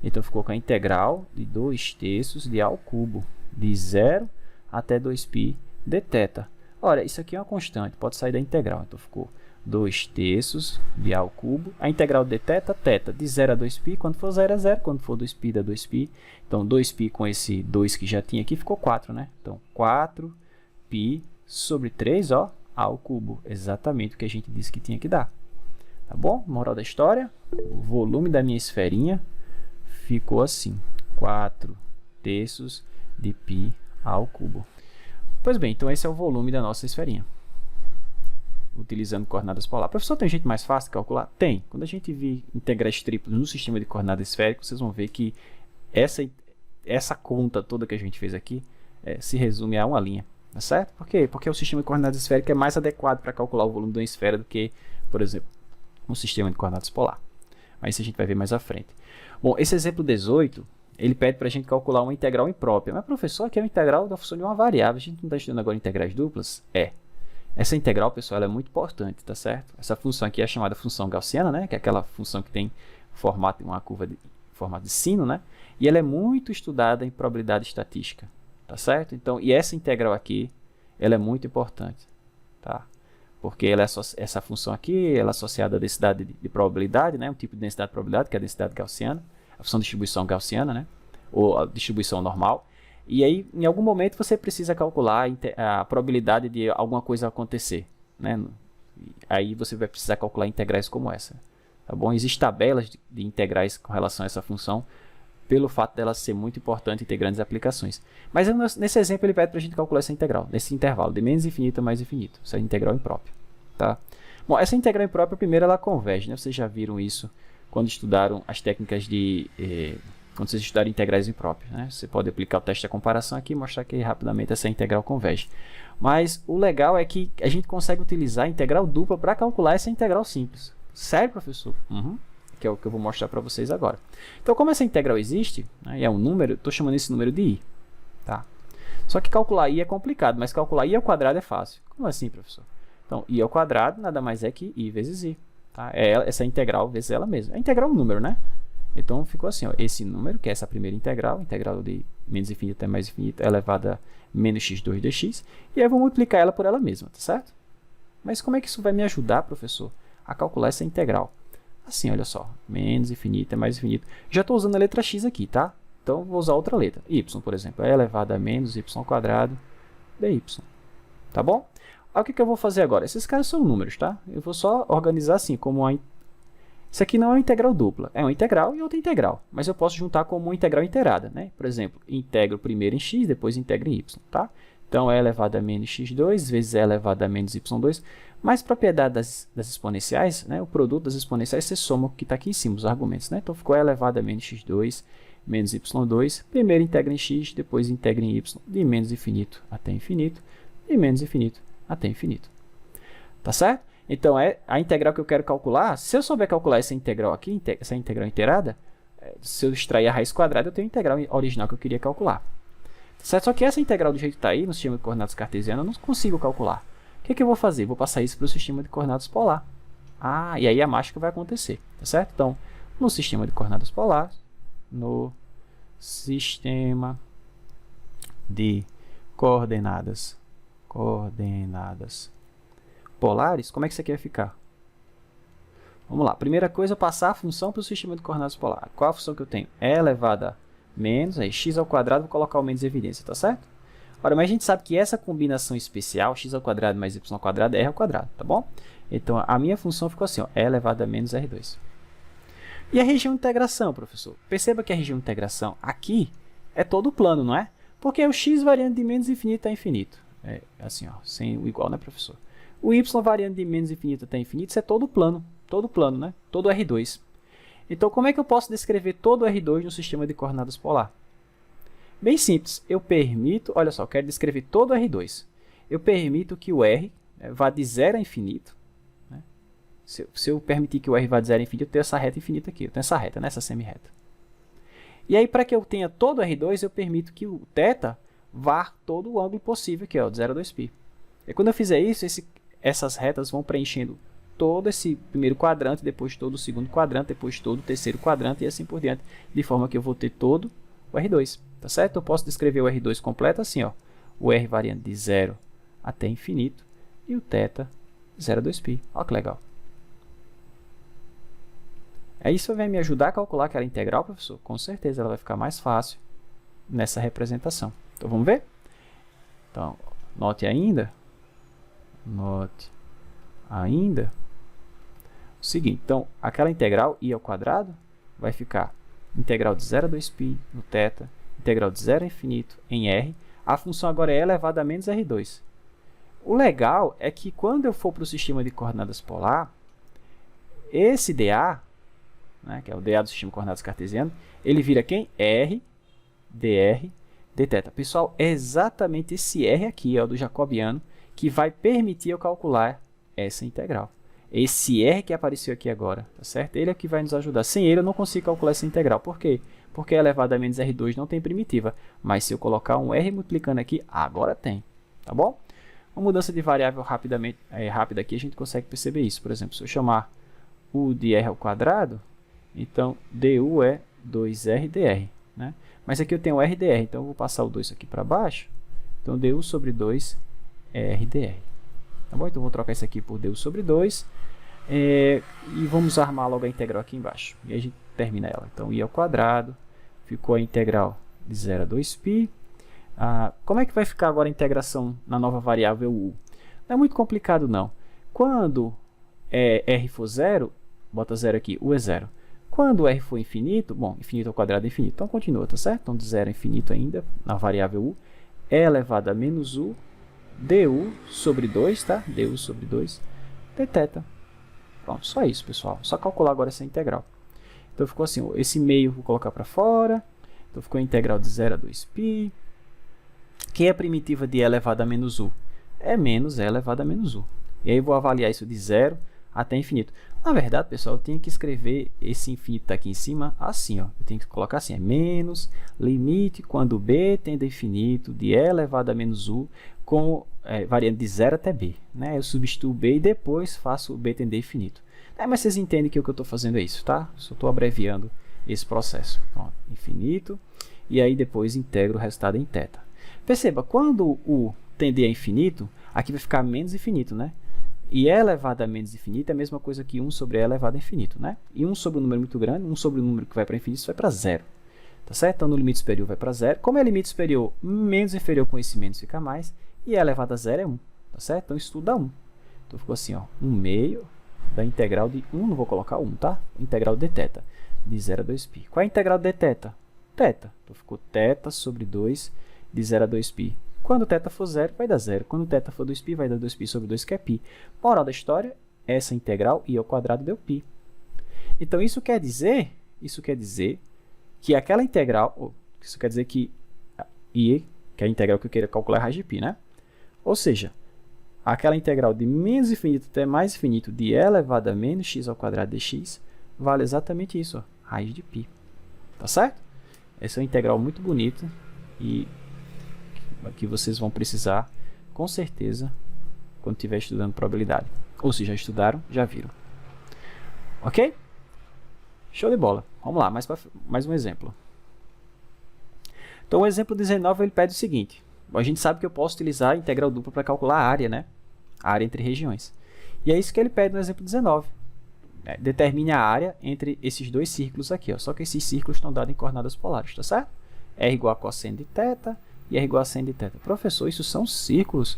Então, ficou com a integral de 2 terços de a ao cubo, de 0 até 2π de θ. Olha, isso aqui é uma constante, pode sair da integral. Então, ficou 2 terços de a ao cubo. A integral de θ, de 0 a 2π, quando for 0 é 0, quando for 2π dá 2π. Então, 2π com esse 2 que já tinha aqui, ficou 4, né? Então, 4π sobre 3, ó, a ao cubo. Exatamente o que a gente disse que tinha que dar. Tá bom? Moral da história, o volume da minha esferinha ficou assim, 4 terços de π ao cubo. Pois bem, então esse é o volume da nossa esferinha, utilizando coordenadas polares. Professor, tem um jeito mais fácil de calcular? Tem. Quando a gente vir integrais triplas no sistema de coordenadas esféricas, vocês vão ver que essa conta toda que a gente fez aqui se resume a uma linha. Tá certo? Por quê? Porque o sistema de coordenadas esféricas é mais adequado para calcular o volume de uma esfera do que, por exemplo, um sistema de coordenadas polar. Mas isso a gente vai ver mais à frente. Bom, esse exemplo 18, ele pede para a gente calcular uma integral imprópria. Mas, professor, aqui é uma integral da função de uma variável. A gente não está estudando agora integrais duplas? Essa integral, pessoal, ela é muito importante, tá certo? Essa função aqui é chamada função gaussiana, né? Que é aquela função que tem formato de uma curva de formato de sino, né? E ela é muito estudada em probabilidade estatística. Tá certo? Então, e essa integral aqui, ela é muito importante, tá? Porque ela essa função aqui, ela é associada à densidade de probabilidade, né? Um tipo de densidade de probabilidade, que é a densidade gaussiana, a função de distribuição gaussiana, né? Ou a distribuição normal. E aí, em algum momento, você precisa calcular a probabilidade de alguma coisa acontecer, né? Aí você vai precisar calcular integrais como essa, tá bom? Existem tabelas de integrais com relação a essa função, pelo fato dela ser muito importante e ter grandes aplicações. Mas nesse exemplo ele pede para a gente calcular essa integral, nesse intervalo, de menos infinito a mais infinito, essa integral imprópria. Tá? Bom, essa integral imprópria, primeiro ela converge, né? Vocês já viram isso quando estudaram as técnicas de... quando vocês estudaram integrais impróprias. Né? Você pode aplicar o teste de comparação aqui e mostrar que rapidamente essa integral converge. Mas o legal é que a gente consegue utilizar a integral dupla para calcular essa integral simples. Sério, professor? Uhum. Que é o que eu vou mostrar para vocês agora. Então, como essa integral existe, né, e é um número, estou chamando esse número de i. Tá? Só que calcular i é complicado, mas calcular i ao quadrado é fácil. Como assim, professor? Então, i ao quadrado nada mais é que i vezes i. Tá? É essa integral vezes ela mesma. A integral é um número, né? Então, ficou assim, ó, esse número, que é essa primeira integral de menos infinito até mais infinito, elevada a menos x2 dx, e aí eu vou multiplicar ela por ela mesma, tá certo? Mas como é que isso vai me ajudar, professor, a calcular essa integral? Assim, olha só, menos infinito é mais infinito. Já estou usando a letra x aqui, tá? Então, vou usar outra letra. Y, por exemplo, é elevado a menos y ao quadrado dy. Tá bom? Aí, o que eu vou fazer agora? Esses caras são números, tá? Eu vou só organizar assim, como uma... Isso aqui não é uma integral dupla. É uma integral e outra integral. Mas eu posso juntar como uma integral inteirada, né? Por exemplo, integro primeiro em x, depois integro em y, tá? Então, é elevado a menos x2 vezes é elevado a menos y2. Mas propriedade das exponenciais, né, o produto das exponenciais, você soma o que está aqui em cima, os argumentos. Né? Então, ficou elevado a menos x2 menos y2. Primeiro integra em x, depois integra em y, de menos infinito até infinito, de menos infinito até infinito. Tá certo? Então, é a integral que eu quero calcular. Se eu souber calcular essa integral aqui, essa integral inteirada, se eu extrair a raiz quadrada, eu tenho a integral original que eu queria calcular. Tá certo? Só que essa integral do jeito que está aí, no sistema de coordenadas cartesiano, eu não consigo calcular. O que eu vou fazer? Vou passar isso para o sistema de coordenadas polar. E aí a mágica vai acontecer, tá certo? Então, no sistema de coordenadas polares, no sistema de coordenadas polares, como é que isso aqui vai ficar? Vamos lá. Primeira coisa, passar a função para o sistema de coordenadas polares. Qual a função que eu tenho? É elevada a menos, aí x ao quadrado, vou colocar o menos em evidência, tá certo? Ora, mas a gente sabe que essa combinação especial, x ao quadrado mais y ao quadrado, é r ao quadrado, tá bom? Então, a minha função ficou assim, ó, e elevado a menos r2. E a região de integração, professor? Perceba que a região de integração aqui é todo plano, não é? Porque o x variando de menos infinito a infinito. É assim, ó, sem o igual, né, professor? O y variando de menos infinito até infinito, isso é todo plano, né? Todo R2. Então, como é que eu posso descrever todo R2 no sistema de coordenadas polar? Bem simples, eu permito, olha só, eu quero descrever todo R2. Eu permito que o R vá de 0 a infinito. Né? Se eu permitir que o R vá de 0 a infinito, eu tenho essa reta infinita aqui, eu tenho essa reta, né? Essa semi-reta. E aí, para que eu tenha todo R2, eu permito que o θ vá todo o ângulo possível aqui, ó, de 0 a 2π. E quando eu fizer isso, essas retas vão preenchendo todo esse primeiro quadrante, depois todo o segundo quadrante, depois todo o terceiro quadrante e assim por diante, de forma que eu vou ter todo o R2, tá certo? Eu posso descrever o R2 completo assim, ó, o R variando de 0 até infinito e o θ 0,2π. Olha que legal. Isso vai me ajudar a calcular aquela integral, professor? Com certeza ela vai ficar mais fácil nessa representação. Então vamos ver? Então, note ainda o seguinte, então aquela integral i ao quadrado vai ficar integral de 0 a 2π no θ, integral de 0 a infinito em r, a função agora é elevada a menos r2. O legal é que quando eu for para o sistema de coordenadas polar, esse dA, né, que é o dA do sistema de coordenadas cartesiano, ele vira quem? R, dr, dθ. Pessoal, é exatamente esse r aqui, ó, do jacobiano, que vai permitir eu calcular essa integral. Esse r que apareceu aqui agora, tá certo? Ele é que vai nos ajudar. Sem ele eu não consigo calcular essa integral. Por quê? Porque elevado a menos r2 não tem primitiva. Mas se eu colocar um r multiplicando aqui, agora tem. Tá bom? Uma mudança de variável rápida aqui, a gente consegue perceber isso. Por exemplo, se eu chamar u de r ao quadrado, então du é 2r dr. Né? Mas aqui eu tenho r dr, então eu vou passar o 2 aqui para baixo. Então du sobre 2 é r dr. Tá bom? Então, vou trocar isso aqui por du sobre 2. E vamos armar logo a integral aqui embaixo. E a gente termina ela. Então, i ao quadrado. Ficou a integral de 0 a 2π. Como é que vai ficar agora a integração na nova variável u? Não é muito complicado, não. Quando r for 0, bota 0 aqui, u é 0. Quando r for infinito, bom, infinito ao quadrado é infinito. Então, continua, tá certo? Então, de 0 a infinito ainda, na variável u, é elevado a menos u du sobre 2, tá? Du sobre 2 dθ. Pronto, só isso, pessoal. Só calcular agora essa integral. Então, ficou assim, esse meio vou colocar para fora. Então, ficou a integral de 0 a 2π. Que é a primitiva de e elevado a menos u? É menos e elevado a menos u. E aí, eu vou avaliar isso de 0 até infinito. Na verdade, pessoal, eu tenho que escrever esse infinito aqui em cima assim, ó. Eu tenho que colocar assim, é menos limite quando b tende a infinito de e elevado a menos u com variando de 0 até b. Né? Eu substituo b e depois faço o b tender a infinito. Mas vocês entendem que o que eu estou fazendo é isso, tá? Só estou abreviando esse processo. Então, infinito, e aí depois integro o resultado em θ. Perceba, quando o tender a infinito, aqui vai ficar menos infinito, né? E e elevado a menos infinito é a mesma coisa que 1 sobre e elevado a infinito, né? E 1 sobre um número muito grande, 1 sobre um número que vai para infinito, isso vai para 0. Tá certo? Então, no limite superior vai para 0. Como é limite superior, menos inferior com esse menos fica mais. E e elevado a 0 é 1. Tá certo? Então, isso tudo dá 1. Então, ficou assim, ó, 1 meio da integral de 1, não vou colocar 1, tá? Integral de θ, de 0 a 2π. Qual é a integral de θ? Θ. Então, ficou θ sobre 2 de 0 a 2π. Quando θ for 0, vai dar 0. Quando θ for 2π, vai dar 2π sobre 2, que é π. Moral da história, essa integral, i ao quadrado, deu π. Então, isso quer dizer que aquela integral, isso quer dizer que i, que é a integral que eu queira calcular, é raiz de π, né? Ou seja, aquela integral de menos infinito até mais infinito de e elevado a menos x ao quadrado de x vale exatamente isso, ó, raiz de π. Tá certo? Essa é uma integral muito bonita e que vocês vão precisar, com certeza, quando estiver estudando probabilidade. Ou se já estudaram, já viram. Ok? Show de bola. Vamos lá, mais um exemplo. Então, o exemplo 19 ele pede o seguinte. A gente sabe que eu posso utilizar a integral dupla para calcular a área, né? A área entre regiões. E é isso que ele pede no exemplo 19. Determine a área entre esses dois círculos aqui. Ó. Só que esses círculos estão dados em coordenadas polares, tá certo? R igual a cosseno de θ e R igual a seno de θ. Professor, isso são círculos?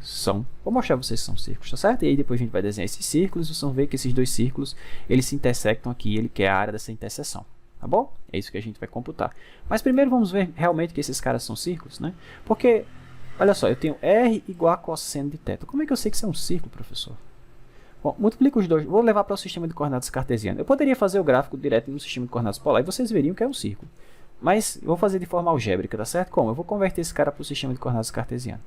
São. Vou mostrar para vocês que são círculos, tá certo? E aí depois a gente vai desenhar esses círculos e vocês vão ver que esses dois círculos, eles se intersectam aqui, ele quer a área dessa interseção. Tá bom? É isso que a gente vai computar. Mas primeiro vamos ver realmente que esses caras são círculos, né? Porque, olha só, eu tenho R igual a cosseno de θ. Como é que eu sei que isso é um círculo, professor? Bom, multiplico os dois. Vou levar para o sistema de coordenadas cartesiano. Eu poderia fazer o gráfico direto no sistema de coordenadas polar e vocês veriam que é um círculo. Mas eu vou fazer de forma algébrica, tá certo? Como? Eu vou converter esse cara para o sistema de coordenadas cartesiano.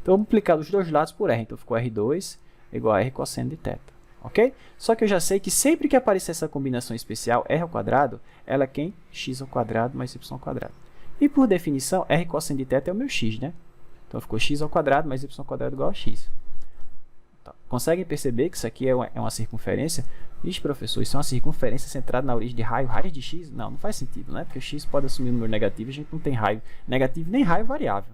Então, eu vou multiplicar os dois lados por R. Então, ficou R2 igual a R cosseno de θ. Ok? Só que eu já sei que sempre que aparecer essa combinação especial, R ao quadrado, ela é quem? X ao quadrado mais Y ao quadrado. E por definição, R cosseno de θ é o meu X, né? Então, ficou X ao quadrado mais Y ao quadrado igual a X. Tá. Conseguem perceber que isso aqui é uma circunferência? Ixi, professor, isso é uma circunferência centrada na origem de raio. Raio de x? Não, não faz sentido, né? Porque o x pode assumir um número negativo e a gente não tem raio negativo nem raio variável.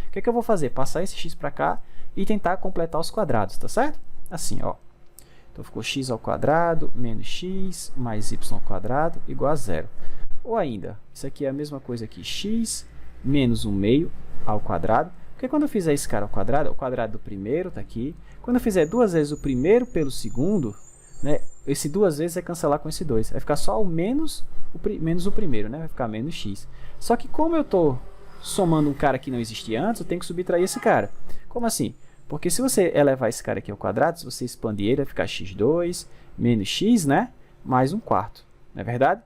O que é que eu vou fazer? Passar esse x para cá e tentar completar os quadrados, tá certo? Assim, ó. Então ficou x ao quadrado menos x mais y ao quadrado igual a zero. Ou ainda, isso aqui é a mesma coisa aqui, x menos 1 meio ao quadrado. Porque quando eu fizer esse cara ao quadrado, o quadrado do primeiro está aqui. Quando eu fizer duas vezes o primeiro pelo segundo, né, esse duas vezes vai cancelar com esse 2. Vai ficar só o menos o primeiro, né? Vai ficar menos x. Só que como eu estou somando um cara que não existia antes, eu tenho que subtrair esse cara. Como assim? Porque se você elevar esse cara aqui ao quadrado, se você expandir ele, vai ficar x2 menos x, né? Mais 1/4. Não é verdade?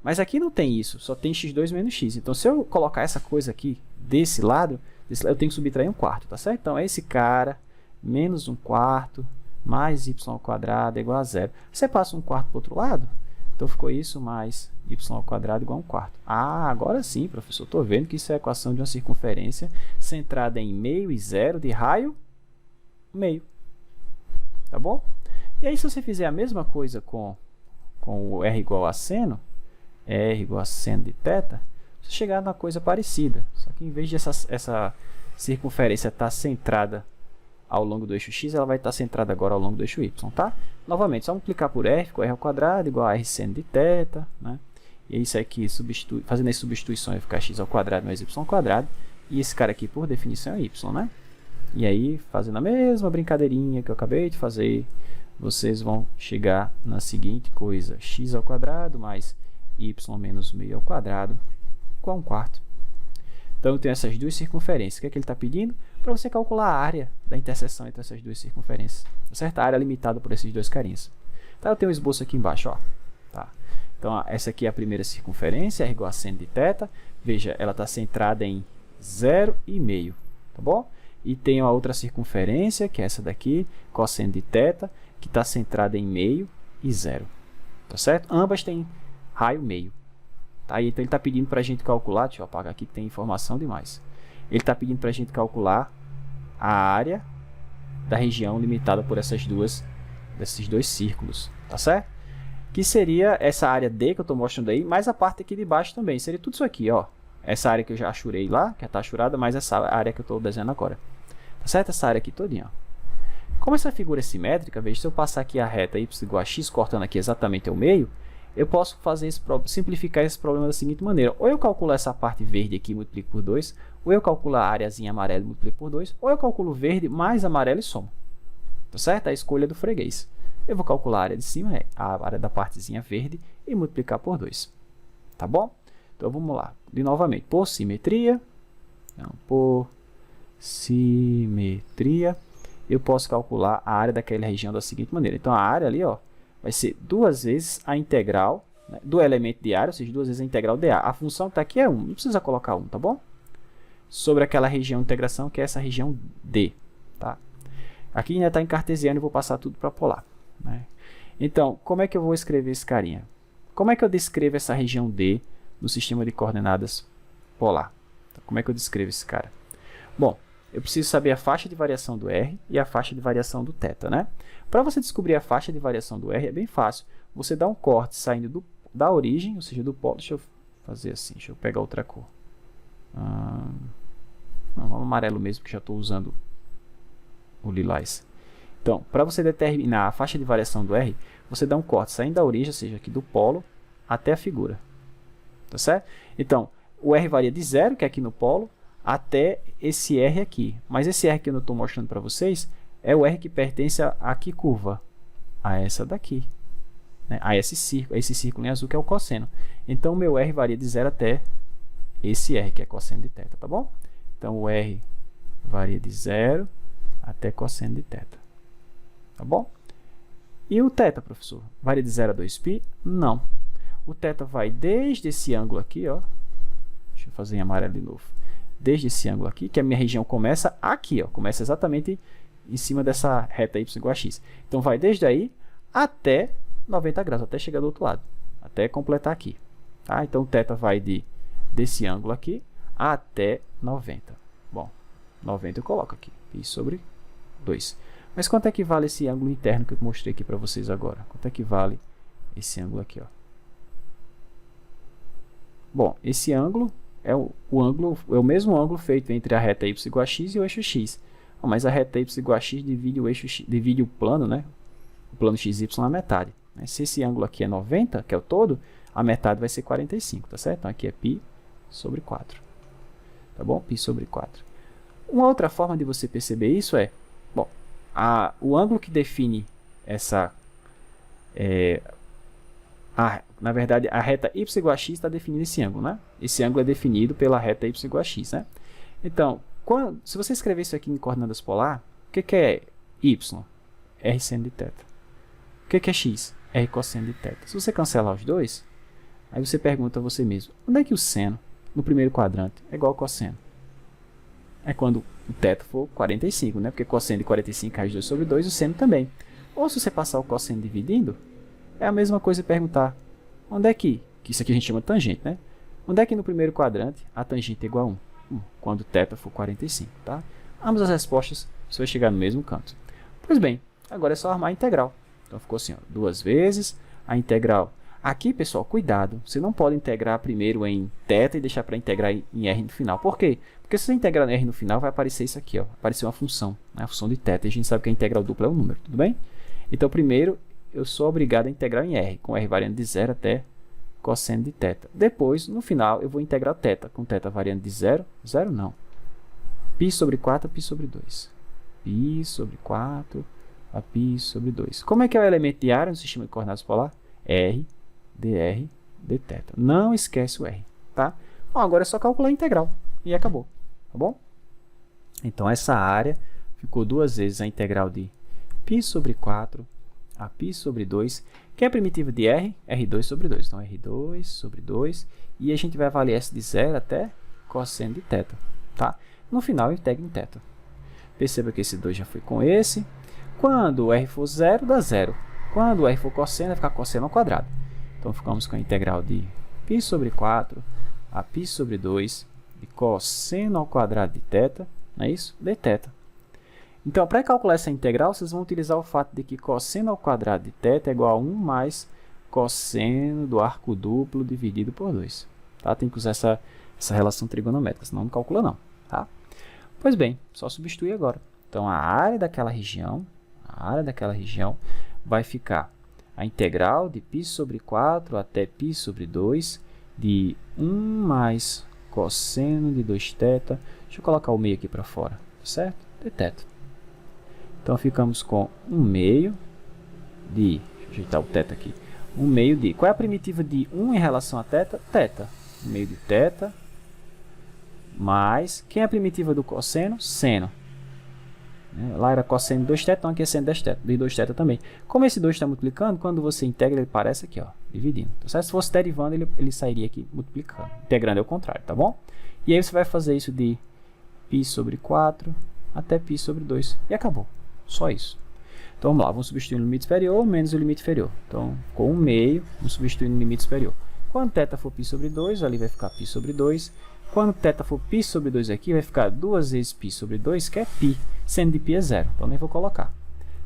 Mas aqui não tem isso, só tem x2 menos x. Então, se eu colocar essa coisa aqui desse lado, eu tenho que subtrair 1/4, tá certo? Então, é esse cara menos 1/4 mais y ao quadrado é igual a zero. Você passa 1/4 para o outro lado, então ficou isso mais y ao quadrado igual a 1/4. Ah, agora sim, professor, estou vendo que isso é a equação de uma circunferência centrada em meio e zero de raio meio. Tá bom? E aí, se você fizer a mesma coisa com o r igual a seno, r igual a seno de θ, você chegar numa coisa parecida. Só que em vez de essa circunferência estar centrada ao longo do eixo x, ela vai estar centrada agora ao longo do eixo y, tá? Novamente, só multiplicar por r, ficou r ao quadrado igual a r seno de θ, né? E isso aqui, fazendo as substituições, vai ficar x ao quadrado mais y ao quadrado. E esse cara aqui, por definição, é y, né? E aí, fazendo a mesma brincadeirinha que eu acabei de fazer, vocês vão chegar na seguinte coisa: x ao quadrado mais y menos meio ao quadrado igual a 1/4. Então, eu tenho essas duas circunferências. O que é que ele está pedindo? Para você calcular a área da interseção entre essas duas circunferências. Certo? A área limitada por esses dois carinhas. Tá, eu tenho um esboço aqui embaixo. Ó. Tá. Então, essa aqui é a primeira circunferência, r igual a seno de θ. Veja, ela está centrada em 0,5. Tá bom? E tem a outra circunferência, que é essa daqui, cosseno de θ, que está centrada em meio e 0. Tá certo? Ambas têm raio meio. Tá? Então, ele está pedindo para a gente calcular, deixa eu apagar aqui que tem informação demais. Ele está pedindo para a gente calcular a área da região limitada por esses dois círculos. Tá certo? Que seria essa área D que eu estou mostrando aí, mais a parte aqui de baixo também. Seria tudo isso aqui, ó. Essa área que eu já achurei lá, que está achurada, mais essa área que eu estou desenhando agora. Tá certo? Essa área aqui todinha, ó. Como essa figura é simétrica, veja, se eu passar aqui a reta y igual a x, cortando aqui exatamente ao meio, eu posso simplificar esse problema da seguinte maneira: ou eu calculo essa parte verde aqui e multiplico por 2, ou eu calculo a areazinha amarela e multiplico por 2, ou eu calculo verde mais amarelo e somo. Tá certo? A escolha do freguês. Eu vou calcular a área de cima, a área da partezinha verde, e multiplicar por 2. Tá bom? Então, vamos lá. De novamente, por simetria, eu posso calcular a área daquela região da seguinte maneira. Então, a área ali, ó, vai ser duas vezes a integral, né, do elemento de área, ou seja, duas vezes a integral de A. A função que está aqui é 1, não precisa colocar 1, tá bom? Sobre aquela região de integração, que é essa região D. Tá? Aqui ainda está em cartesiano e vou passar tudo para polar. Né? Então, como é que eu vou escrever esse carinha? Como é que eu descrevo essa região D no sistema de coordenadas polar? Então, como é que eu descrevo esse cara? Bom, eu preciso saber a faixa de variação do R e a faixa de variação do θ, né? Para você descobrir a faixa de variação do R é bem fácil. Você dá um corte saindo da origem, ou seja, do polo. Deixa eu fazer assim, deixa eu pegar outra cor. Não, amarelo mesmo, que já estou usando o lilás. Então, para você determinar a faixa de variação do R, você dá um corte saindo da origem, ou seja, aqui do polo, até a figura. Tá certo? Então, o R varia de 0, que é aqui no polo, até esse R aqui. Mas esse R que eu não estou mostrando para vocês é o R que pertence a que curva? A essa daqui. Né? A esse círculo em azul que é o cosseno. Então, o meu R varia de 0 até esse R, que é cosseno de θ. Tá bom? Então, o R varia de 0 até cosseno de θ. Tá bom? E o θ, professor? Varia de 0 a 2π? Não. O θ vai desde esse ângulo aqui, ó. Deixa eu fazer em amarelo de novo. Desde esse ângulo aqui, que a minha região começa aqui, ó. Começa exatamente em cima dessa reta y igual a x. Então, vai desde aí até 90 graus, até chegar do outro lado. Até completar aqui. Tá? Então, o θ vai desse ângulo aqui até 90. Bom, 90 eu coloco aqui. Pi sobre 2. Mas quanto é que vale esse ângulo interno que eu mostrei aqui para vocês agora? Quanto é que vale esse ângulo aqui, ó? Bom, esse ângulo é o mesmo ângulo feito entre a reta y igual a x e o eixo x. Mas a reta y igual a x divide o eixo x, divide o plano, né? O plano xy na metade. Se esse ângulo aqui é 90, que é o todo, a metade vai ser 45, tá certo? Então aqui é π sobre 4. Tá bom? Π sobre 4. Uma outra forma de você perceber isso é, bom, o ângulo que define essa, na verdade, a reta y igual a x está definindo esse ângulo, né? Esse ângulo é definido pela reta y igual a x, né? Então, se você escrever isso aqui em coordenadas polar, o que é y? R seno de θ. O que é x? R cosseno de θ. Se você cancelar os dois, aí você pergunta a você mesmo, onde é que o seno, no primeiro quadrante, é igual ao cosseno? É quando o θ for 45, né? Porque cosseno de 45 raiz 2 sobre 2, o seno também. Ou se você passar o cosseno dividindo, é a mesma coisa perguntar, onde é que isso aqui a gente chama de tangente, né? Onde é que no primeiro quadrante a tangente é igual a 1? Quando θ for 45, tá? Ambas as respostas você vai chegar no mesmo canto. Pois bem, agora é só armar a integral. Então ficou assim, ó, 2 vezes a integral. Aqui, pessoal, cuidado, você não pode integrar primeiro em θ e deixar para integrar em r no final. Por quê? Porque se você integrar em r no final, vai aparecer isso aqui, ó, aparecer uma função, né? A função de θ, e a gente sabe que a integral dupla é um número, tudo bem? Então, primeiro, eu sou obrigado a integrar em r, com r variando de 0 até cosseno de θ. Depois, no final, eu vou integrar θ, com θ variando de 0, 0 não, π sobre 4 a π sobre 2. π sobre 4 a π sobre 2. Como é que é o elemento de área no sistema de coordenadas polar? R, dr, dθ. Não esquece o r, tá? Bom, agora é só calcular a integral e acabou, tá bom? Então, essa área ficou 2 vezes a integral de π sobre 4 a π sobre 2, que é a primitiva de r, r2 sobre 2. Então, r2 sobre 2, e a gente vai avaliar esse de 0 até cosseno de θ, tá? No final, integra em θ. Perceba que esse 2 já foi com esse. Quando o r for 0, dá 0. Quando o r for cosseno, vai ficar cosseno ao quadrado. Então, ficamos com a integral de π sobre 4 a π sobre 2 de cosseno ao quadrado de θ, não é isso? Dθ. Então, para calcular essa integral, vocês vão utilizar o fato de que cosseno ao quadrado de θ é igual a 1 mais cosseno do arco duplo dividido por 2. Tá? Tem que usar essa relação trigonométrica, senão não calcula não. Tá? Pois bem, só substituir agora. Então, a área daquela região vai ficar a integral de π sobre 4 até π sobre 2 de 1 mais cosseno de 2θ. Deixa eu colocar o meio aqui para fora, certo? Dθ. Então, ficamos com 1 meio de... Deixa eu ajeitar o θ aqui. 1 meio de... Qual é a primitiva de 1 em relação a θ? Θ. 1 meio de θ mais... Quem é a primitiva do cosseno? Seno. Lá era cosseno de 2θ, então aqui é seno de 2θ também. Como esse 2 está multiplicando, quando você integra, ele parece aqui, ó, dividindo. Tá certo? Se fosse derivando, ele sairia aqui multiplicando. Integrando é o contrário, tá bom? E aí você vai fazer isso de π sobre 4 até π sobre 2. E acabou. Só isso. Então vamos lá, vamos substituir no limite superior menos o limite inferior. Então, com 1 meio, vamos substituir no limite superior. Quando θ for π sobre 2, ali vai ficar π sobre 2. Quando θ for π sobre 2 aqui, vai ficar 2 vezes π sobre 2, que é π. Seno de π é 0, então nem vou colocar.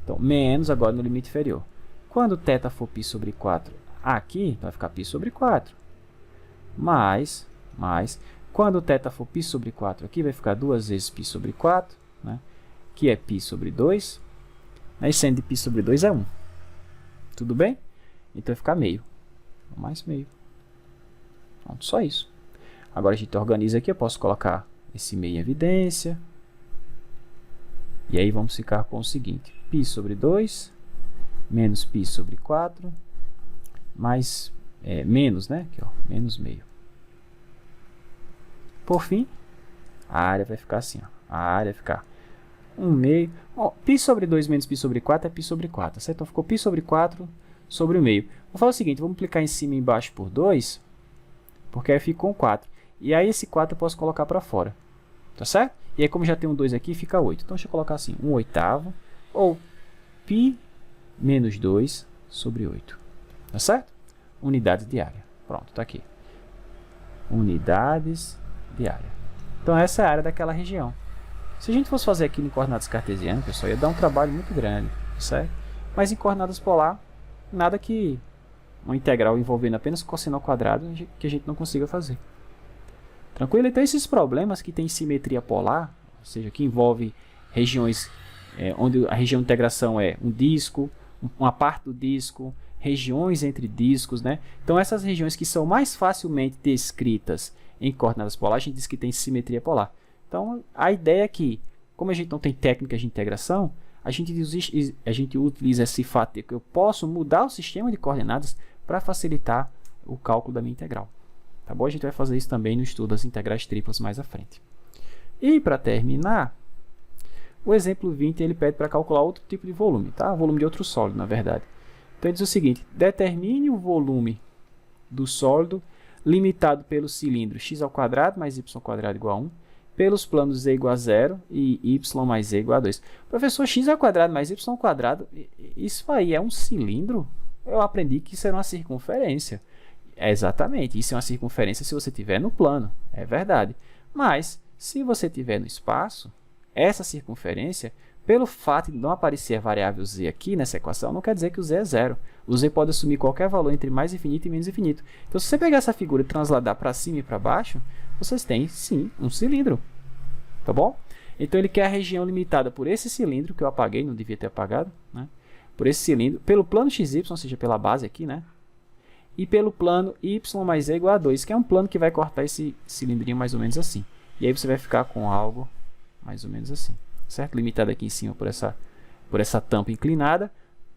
Então, menos agora no limite inferior. Quando θ for π sobre 4 aqui, então vai ficar π sobre 4. Mais, quando θ for π sobre 4 aqui, vai ficar 2 vezes π sobre 4, né? Que é π sobre 2. E seno de π sobre 2 é 1. Tudo bem? Então vai ficar meio. Mais meio. Pronto, só isso. Agora a gente organiza aqui, eu posso colocar esse meio em evidência. E aí vamos ficar com o seguinte, π sobre 2, menos π sobre 4, mais, menos, né? Aqui, ó, menos meio. Por fim, a área vai ficar assim, ó. A área vai ficar 1 meio. Ó, π sobre 2 menos π sobre 4 é π sobre 4, certo? Então ficou π sobre 4 sobre o meio. Vou fazer o seguinte, vou multiplicar em cima e embaixo por 2, porque aí fica com 4. E aí esse 4 eu posso colocar para fora. Tá certo? E aí, como já tem um 2 aqui, fica 8. Então, deixa eu colocar assim, 1/8, ou π menos 2 sobre 8. Tá certo? Unidades de área. Pronto, tá aqui. Unidades de área. Então, essa é a área daquela região. Se a gente fosse fazer aquilo em coordenadas cartesianas, pessoal, ia dar um trabalho muito grande, certo? Mas em coordenadas polar, nada que uma integral envolvendo apenas cosseno ao quadrado que a gente não consiga fazer. Tranquilo? Então esses problemas que tem simetria polar, ou seja, que envolve regiões onde a região de integração é um disco, uma parte do disco, regiões entre discos, né? Então essas regiões que são mais facilmente descritas em coordenadas polares, a gente diz que tem simetria polar. Então a ideia é que, como a gente não tem técnicas de integração, a gente utiliza esse fato de que eu posso mudar o sistema de coordenadas para facilitar o cálculo da minha integral. Tá bom? A gente vai fazer isso também no estudo das integrais triplas mais à frente. E para terminar, o exemplo 20 ele pede para calcular outro tipo de volume, tá? Volume de outro sólido, na verdade. Então ele diz o seguinte: determine o volume do sólido limitado pelo cilindro x² mais y² igual a 1, pelos planos z igual a 0 e y mais z igual a 2. Professor, x² mais y², isso aí é um cilindro? Eu aprendi que isso era uma circunferência. Exatamente, isso é uma circunferência se você estiver no plano, é verdade. Mas, se você estiver no espaço, essa circunferência, pelo fato de não aparecer a variável z aqui nessa equação, não quer dizer que o z é zero. O z pode assumir qualquer valor entre mais infinito e menos infinito. Então, se você pegar essa figura e transladar para cima e para baixo, vocês têm, sim, um cilindro. Tá bom? Então, ele quer a região limitada por esse cilindro, que eu apaguei, não devia ter apagado, né? Por esse cilindro, pelo plano xy, ou seja, pela base aqui, né? E pelo plano y mais z igual a 2, que é um plano que vai cortar esse cilindrinho mais ou menos assim. E aí você vai ficar com algo mais ou menos assim, certo? Limitado aqui em cima por essa tampa inclinada,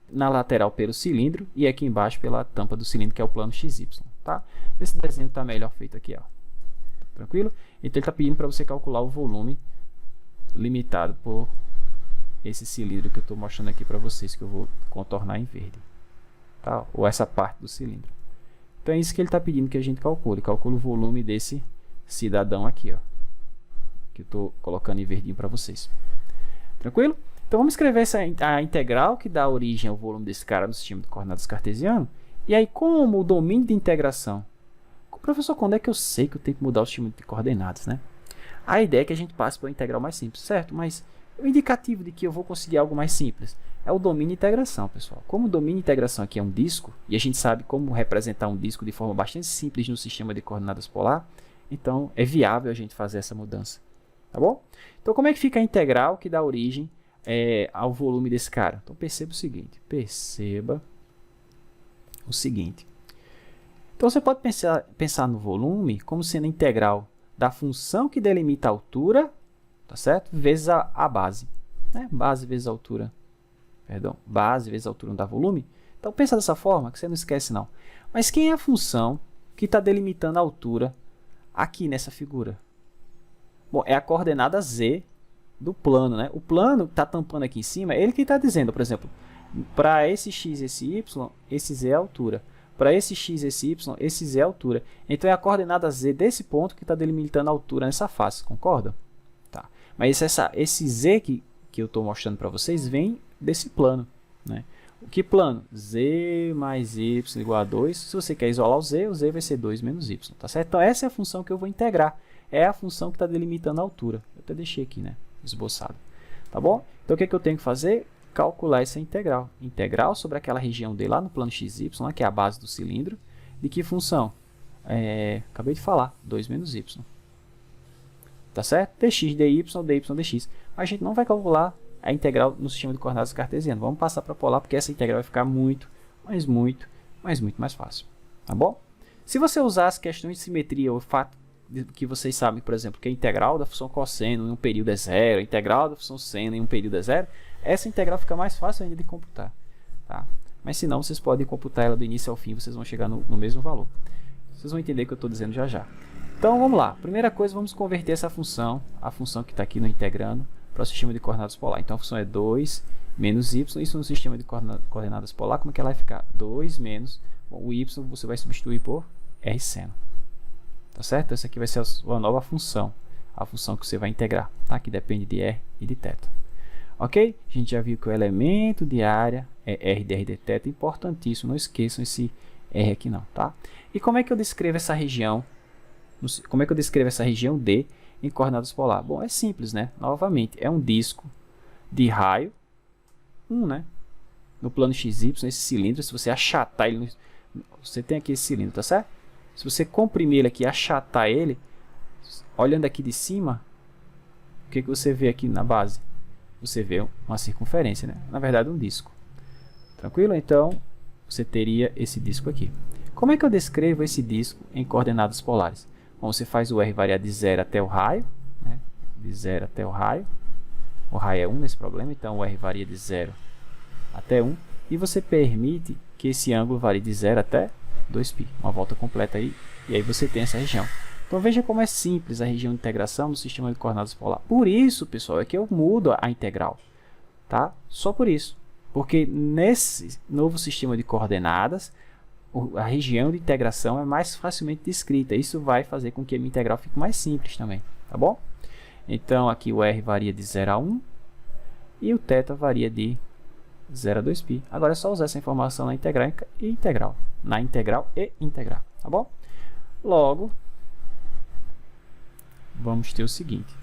na lateral pelo cilindro e aqui embaixo pela tampa do cilindro, que é o plano xy, tá? Esse desenho está melhor feito aqui, ó. Tranquilo? Então ele está pedindo para você calcular o volume limitado por esse cilindro que eu estou mostrando aqui para vocês, que eu vou contornar em verde, tá? Ou essa parte do cilindro. Então é isso que ele está pedindo que a gente calcule. Calcule o volume desse cidadão aqui, ó, que eu estou colocando em verdinho para vocês. Tranquilo? Então vamos escrever a integral que dá origem ao volume desse cara no sistema de coordenadas cartesiano. E aí, como o domínio de integração? Professor, quando é que eu sei que eu tenho que mudar o sistema de coordenadas, né? A ideia é que a gente passe para uma integral mais simples, certo? Mas o indicativo de que eu vou conseguir algo mais simples é o domínio de integração, pessoal. Como o domínio de integração aqui é um disco, e a gente sabe como representar um disco de forma bastante simples no sistema de coordenadas polar, então é viável a gente fazer essa mudança. Tá bom? Então, como é que fica a integral que dá origem ao volume desse cara? Então, perceba o seguinte. Então, você pode pensar no volume como sendo a integral da função que delimita a altura, tá certo? Vezes a base. Né? Base vezes a altura. Perdão, base vezes a altura não dá volume. Então, pensa dessa forma, que você não esquece não. Mas quem é a função que está delimitando a altura aqui nessa figura? Bom, é a coordenada z do plano, né? O plano está tampando aqui em cima, é ele que está dizendo, por exemplo, para esse x e esse y, esse z é a altura. Para esse x e esse y, esse z é a altura. Então, é a coordenada z desse ponto que está delimitando a altura nessa face, concorda? Tá. Mas esse z que eu estou mostrando para vocês vem desse plano, né? Que plano? Z mais y igual a 2. Se você quer isolar o z vai ser 2 menos y, tá certo? Então, essa é a função que eu vou integrar. É a função que está delimitando a altura. Eu até deixei aqui, né? Esboçado. Tá bom? Então, o que eu tenho que fazer? Calcular essa integral. Integral sobre aquela região D lá no plano xy, que é a base do cilindro. De que função? Acabei de falar. 2 menos y. Tá certo? dx dy, dy dx. A gente não vai calcular a integral no sistema de coordenadas cartesiano. Vamos passar para polar, porque essa integral vai ficar muito mais fácil. Tá bom? Se você usar as questões de simetria, o fato que vocês sabem, por exemplo, que a integral da função cosseno em um período é zero, a integral da função seno em um período é zero, essa integral fica mais fácil ainda de computar. Tá? Mas se não, vocês podem computar ela do início ao fim, vocês vão chegar no mesmo valor. Vocês vão entender o que eu estou dizendo já já. Então, vamos lá. Primeira coisa, vamos converter essa função, a função que está aqui no integrando, para o sistema de coordenadas polar. Então, a função é 2 menos y. Isso no sistema de coordenadas polar, como é que ela vai ficar? 2 menos, bom, o y você vai substituir por r seno. Tá certo? Essa aqui vai ser a sua nova função, a função que você vai integrar, tá? Que depende de r e de θ. Ok? A gente já viu que o elemento de área é r de r de θ, importantíssimo, não esqueçam esse r aqui não, tá? E como é que eu descrevo essa região? Como é que eu descrevo essa região D em coordenadas polar? Bom, é simples, né? Novamente, é um disco de raio 1, né? No plano XY, esse cilindro, se você achatar ele, você tem aqui esse cilindro, tá certo? Se você comprimir ele aqui e achatar ele, olhando aqui de cima, o que você vê aqui na base? Você vê uma circunferência, né? Na verdade, um disco. Tranquilo? Então, você teria esse disco aqui. Como é que eu descrevo esse disco em coordenadas polares? Bom, você faz o R variar de 0 até o raio, né? De 0 até o raio. O raio é 1 nesse problema, então o R varia de 0 até 1. E você permite que esse ângulo varie de 0 até 2π. Uma volta completa aí, e aí você tem essa região. Então veja como é simples a região de integração do sistema de coordenadas polar. Por isso, pessoal, é que eu mudo a integral. Tá? Só por isso. Porque nesse novo sistema de coordenadas, a região de integração é mais facilmente descrita. Isso vai fazer com que a minha integral fique mais simples também. Tá bom? Então aqui o R varia de 0 a 1 e o θ varia de 0 a 2π. Agora é só usar essa informação na integral e integral. Na integral e integral. Tá bom? Logo, vamos ter o seguinte.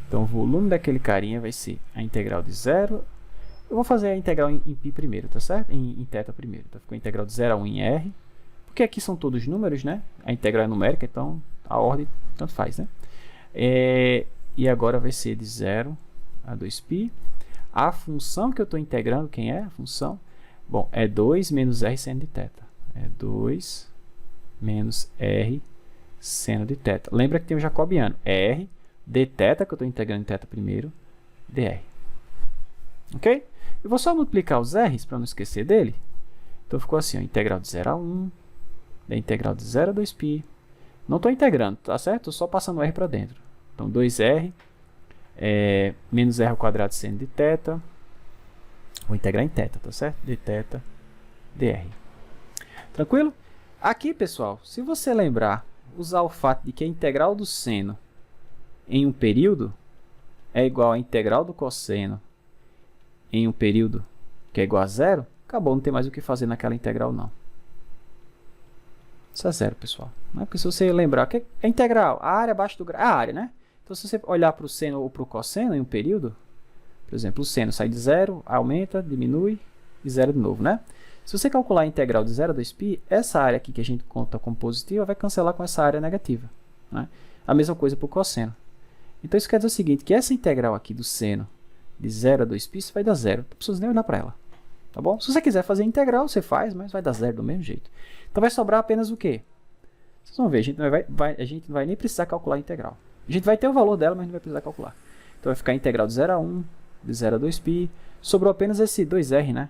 Então o volume daquele carinha vai ser a integral de 0. Eu vou fazer a integral em π primeiro, tá certo? Em θ primeiro. Então ficou a integral de 0 a 1 em R. Porque aqui são todos números, né? A integral é numérica, então a ordem tanto faz, né? E agora vai ser de 0 a 2π. A função que eu estou integrando, quem é a função? Bom, é 2 menos R seno de θ. É 2 menos R seno de θ. Lembra que tem o jacobiano. R dθ, que eu estou integrando em θ primeiro, dr. Ok? Eu vou só multiplicar os r's para não esquecer dele. Então ficou assim, ó, integral de 0 a 1, da integral de 0 a 2π. Não estou integrando, tá certo? Estou só passando o r para dentro. Então 2r menos r ao quadrado seno de θ. Vou integrar em θ, tá certo? Dθ dr. Tranquilo? Aqui, pessoal, se você lembrar, usar o fato de que a integral do seno em um período é igual à integral do cosseno em um período que é igual a 0, acabou, não tem mais o que fazer naquela integral, não. Isso é 0, pessoal. Não é? Porque se você lembrar, que é integral, a área abaixo do grau, a área, né? Então, se você olhar para o seno ou para o cosseno em um período, por exemplo, o seno sai de 0, aumenta, diminui e 0 de novo, né? Se você calcular a integral de 0 a 2π, essa área aqui que a gente conta como positiva vai cancelar com essa área negativa, né? A mesma coisa para o cosseno. Então, isso quer dizer o seguinte, que essa integral aqui do seno de 0 a 2π, isso vai dar 0. Não precisa nem olhar para ela. Tá bom? Se você quiser fazer integral, você faz, mas vai dar 0 do mesmo jeito. Então vai sobrar apenas o quê? Vocês vão ver, a gente não vai nem precisar calcular a integral. A gente vai ter o valor dela, mas não vai precisar calcular. Então vai ficar a integral de 0 a 1, de 0 a 2π. Sobrou apenas esse 2r, né?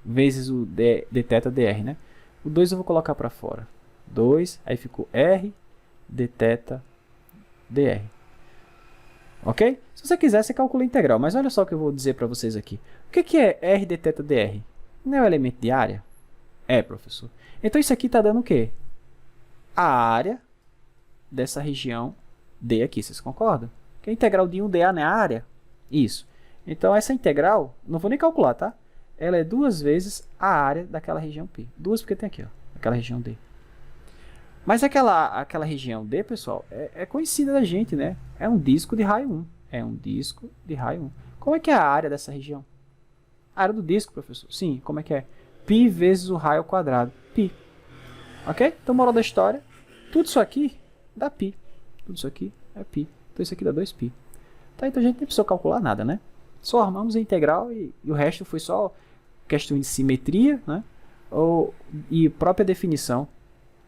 Vezes o dθ dr, né? O 2 eu vou colocar para fora. 2, aí ficou r dθ dr. Ok? Se você quiser, você calcula a integral. Mas olha só o que eu vou dizer para vocês aqui. O que é r dθ dr? Não é o elemento de área? É, professor. Então isso aqui está dando o quê? A área dessa região D aqui. Vocês concordam? Que a integral de 1dA não é a área? Isso. Então essa integral, não vou nem calcular, tá? Ela é 2 vezes a área daquela região π. 2 porque tem aqui, ó, aquela região D. Mas aquela região D, pessoal, é conhecida da gente, né? É um disco de raio 1. É um disco de raio 1. Como é que é a área dessa região? A área do disco, professor? Sim, como é que é? Π vezes o raio ao quadrado. Π. Ok? Então, moral da história, tudo isso aqui dá π. Tudo isso aqui é π. Então, isso aqui dá 2π. Tá? Então, a gente nem precisou calcular nada, né? Só armamos a integral e o resto foi só questão de simetria, né? E própria definição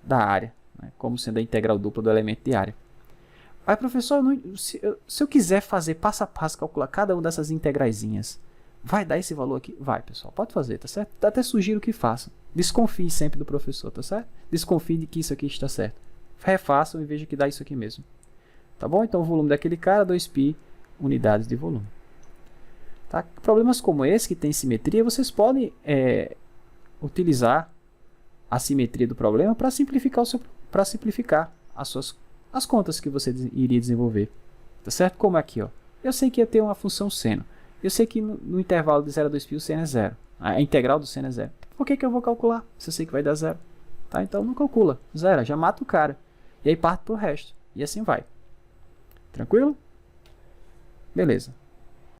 da área, né? Como sendo a integral dupla do elemento de área. Aí, professor, se eu quiser fazer passo a passo, calcular cada uma dessas integraizinhas, vai dar esse valor aqui? Vai, pessoal, pode fazer, tá certo? Até sugiro que façam. Desconfie sempre do professor, tá certo? Desconfie de que isso aqui está certo. Refaçam e vejam que dá isso aqui mesmo. Tá bom? Então, o volume daquele cara, 2π unidades de volume. Tá? Problemas como esse, que tem simetria, vocês podem utilizar a simetria do problema para simplificar, as contas que você iria desenvolver. Tá certo? Como aqui, ó. Eu sei que ia ter uma função seno. Eu sei que no intervalo de 0 a 2π o seno é 0. A integral do seno é 0. Por que eu vou calcular se eu sei que vai dar 0? Tá? Então não calcula. 0. Já mata o cara. E aí parte para o resto. E assim vai. Tranquilo? Beleza.